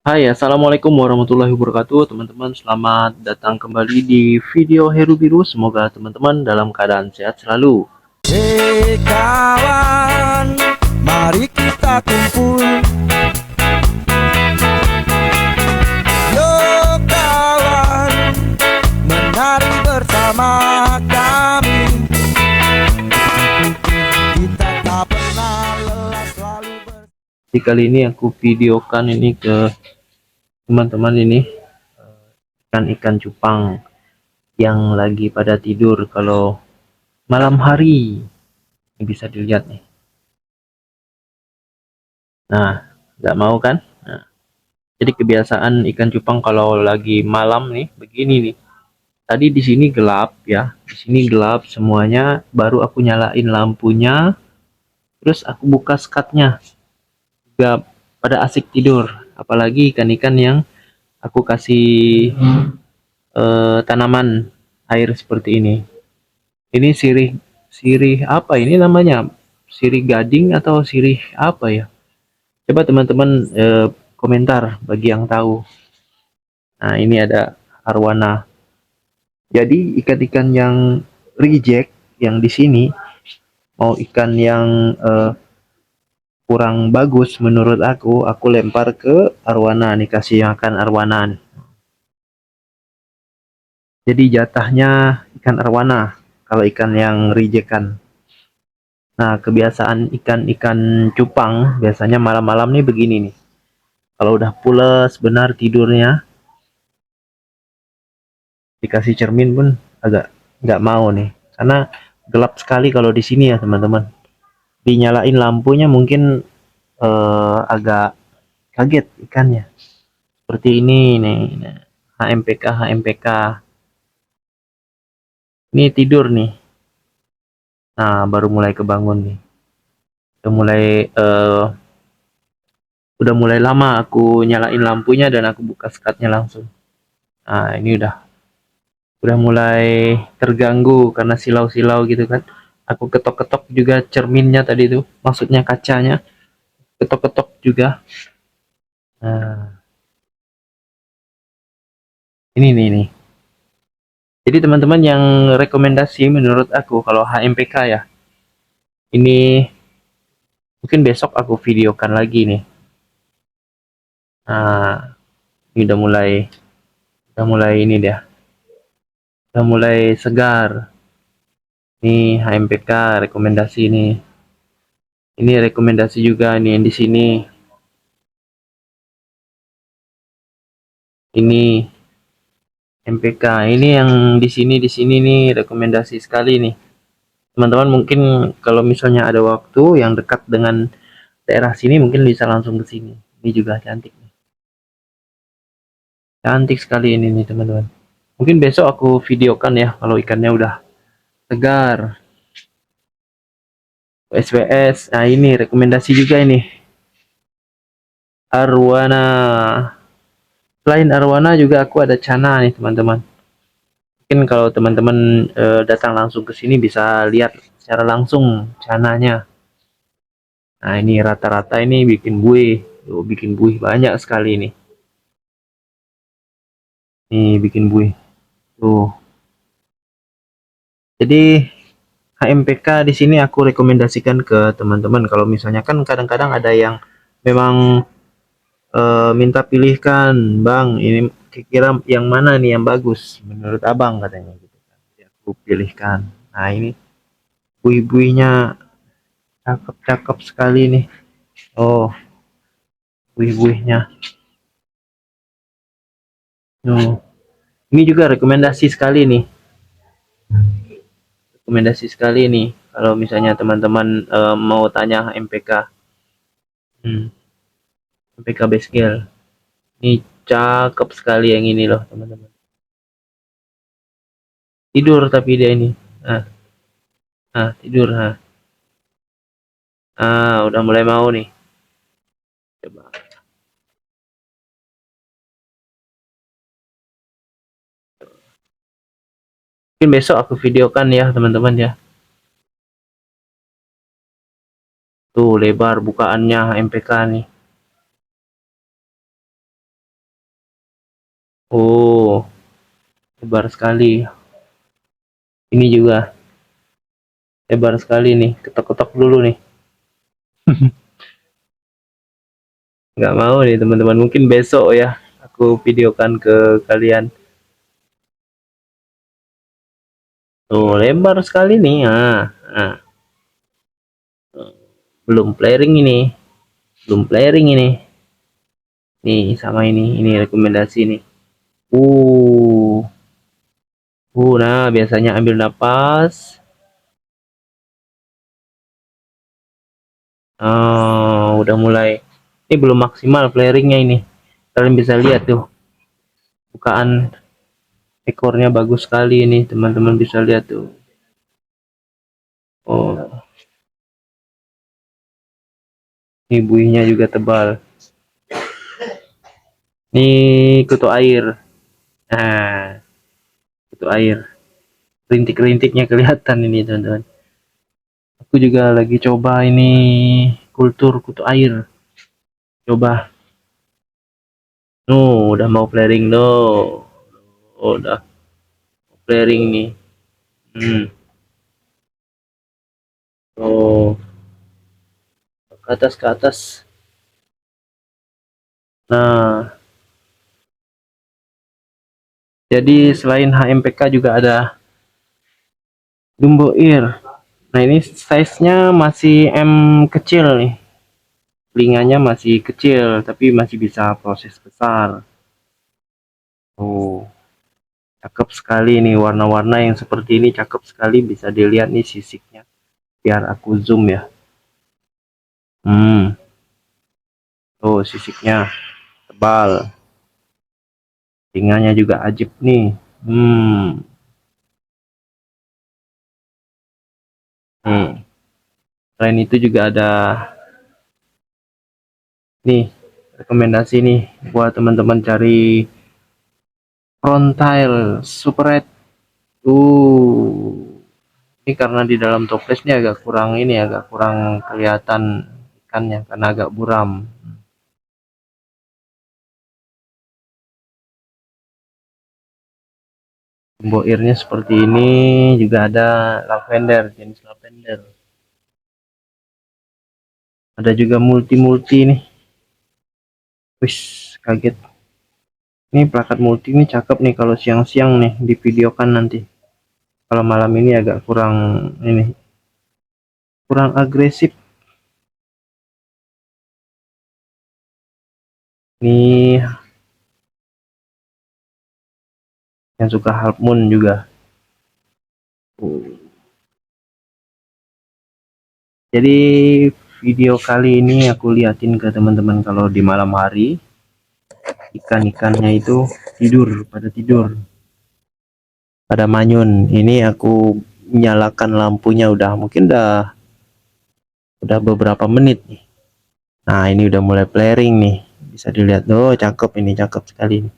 Hai, assalamualaikum warahmatullahi wabarakatuh, teman-teman. Selamat datang kembali di video Heru Biru. Semoga teman-teman dalam keadaan sehat selalu. Hei kawan, mari kita kumpul. Yo kawan, menari bersama kami. Kita tak pernah lelah selalu Di kali ini aku videokan ini ke teman-teman ini ikan-ikan cupang yang lagi pada tidur kalau malam hari. Ini bisa dilihat nih. Nah, nggak mau kan? Nah, jadi kebiasaan ikan cupang kalau lagi malam nih begini nih. Tadi di sini gelap ya, di sini gelap semuanya. Baru aku nyalain lampunya, terus aku buka skatnya. Juga pada asik tidur, apalagi ikan-ikan yang aku kasih tanaman air seperti ini sirih sirih apa ini namanya, sirih gading atau sirih apa ya, coba teman-teman komentar bagi yang tahu. Nah, ini ada arwana. Jadi ikan-ikan yang reject yang di sini, mau ikan yang kurang bagus menurut aku lempar ke arwana nih, kasih makan arwana nih. Jadi jatahnya ikan arwana kalau ikan yang rejectan. Nah, kebiasaan ikan-ikan cupang biasanya malam-malam nih begini nih. Kalau udah pules benar tidurnya, dikasih cermin pun agak nggak mau nih. Karena gelap sekali kalau di sini ya teman-teman. Dinyalain lampunya mungkin agak kaget ikannya. Seperti ini nih. Nah, HMPK HMPK. Ini tidur nih. Nah, baru mulai kebangun nih. Udah mulai lama aku nyalain lampunya dan aku buka skatnya langsung. Nah, ini udah mulai terganggu karena silau-silau gitu kan. Aku ketok-ketok juga cerminnya tadi tuh, maksudnya kacanya, ketok-ketok juga. Nah, ini nih. Jadi teman-teman yang rekomendasi menurut aku kalau HMPK ya, ini mungkin besok aku videokan lagi nih. Nah, ini udah mulai ini dia, udah mulai segar. Nih HMPK rekomendasi nih. Ini rekomendasi juga nih yang di sini. Ini MPK. Ini yang di sini nih rekomendasi sekali nih. Teman-teman mungkin kalau misalnya ada waktu yang dekat dengan daerah sini mungkin bisa langsung ke sini. Ini juga cantik nih. Cantik sekali ini nih teman-teman. Mungkin besok aku videokan ya kalau ikannya udah segar. SWS. Nah, ini rekomendasi juga ini. Arwana. Selain arwana juga aku ada cana nih teman-teman. Mungkin kalau teman-teman datang langsung ke sini bisa lihat secara langsung cananya. Nah, ini rata-rata ini bikin buih banyak sekali ini. Nih bikin buih. Tuh. Jadi HMPK di sini aku rekomendasikan ke teman-teman kalau misalnya kan kadang-kadang ada yang memang minta pilihkan, Bang, ini kira yang mana nih yang bagus menurut Abang katanya gitu kan. Jadi aku pilihkan. Nah, ini buih-buihnya cakep-cakep sekali nih. Oh, buih-buihnya. Oh, ini juga rekomendasi sekali nih. Rekomendasi sekali nih kalau misalnya teman-teman mau tanya MPK. MPK base scale. Ini cakep sekali yang ini loh, teman-teman. Tidur tapi dia ini. Nah, tidur. Udah mulai mau nih. Coba. Mungkin besok aku videokan ya, teman-teman ya. Tuh lebar bukaannya MPK nih. Oh, lebar sekali. Ini juga lebar sekali nih. Ketok-ketok dulu nih. Nggak mau nih teman-teman. Mungkin besok ya aku videokan ke kalian. Tuh, lebar sekali nih. Nah. Belum flaring ini. Belum flaring ini. Nih, sama ini rekomendasi nih. Uh. Nah, biasanya ambil napas. Udah mulai. Ini belum maksimal flaringnya ini. Kalian bisa lihat tuh. Bukaan ekornya bagus sekali ini, teman-teman bisa lihat tuh. Oh, ini buihnya juga tebal. Ini kutu air. Nah, kutu air. Rintik-rintiknya kelihatan ini, teman-teman. Aku juga lagi coba ini kultur kutu air. Coba. Udah mau flaring loh. Udah flaring nih. Oh, ke atas ke atas. Nah, jadi selain HMPK juga ada Jumbo Ear. Nah, ini size-nya masih M kecil nih. Telinganya masih kecil, tapi masih bisa proses besar. Oh, cakep sekali nih, warna-warna yang seperti ini cakep sekali. Bisa dilihat nih sisiknya. Biar aku zoom ya. Tuh sisiknya tebal. Telinganya juga ajib nih. Selain itu juga ada nih rekomendasi nih buat teman-teman cari frontail super red. Ini karena di dalam toplesnya agak kurang ini, agak kurang kelihatan ikannya karena agak buram. Jumbo earnya seperti ini, juga ada lavender, jenis lavender. Ada juga multi nih. Wis, kaget. Ini plakat multi ini cakep nih kalau siang-siang nih di videokan nanti. Kalau malam ini agak kurang ini, kurang agresif. Nih yang suka half moon juga. Jadi video kali ini aku liatin ke teman-teman kalau di malam hari ikan-ikannya itu pada tidur pada manyun. Ini aku nyalakan lampunya mungkin udah beberapa menit nih. Nah, ini udah mulai flaring nih, bisa dilihat. Cakep, ini cakep sekali nih.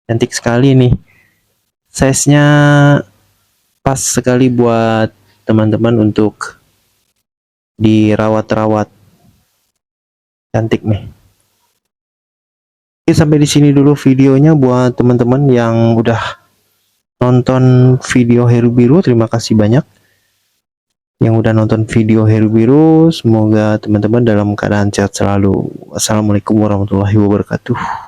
Cantik sekali nih, size nya pas sekali buat teman-teman untuk dirawat-rawat. Cantik nih. Oke, sampai di sini dulu videonya buat teman-teman yang udah nonton video Heru Biru. Terima kasih banyak yang udah nonton video Heru Biru. Semoga teman-teman dalam keadaan sehat selalu. Wassalamualaikum warahmatullahi wabarakatuh.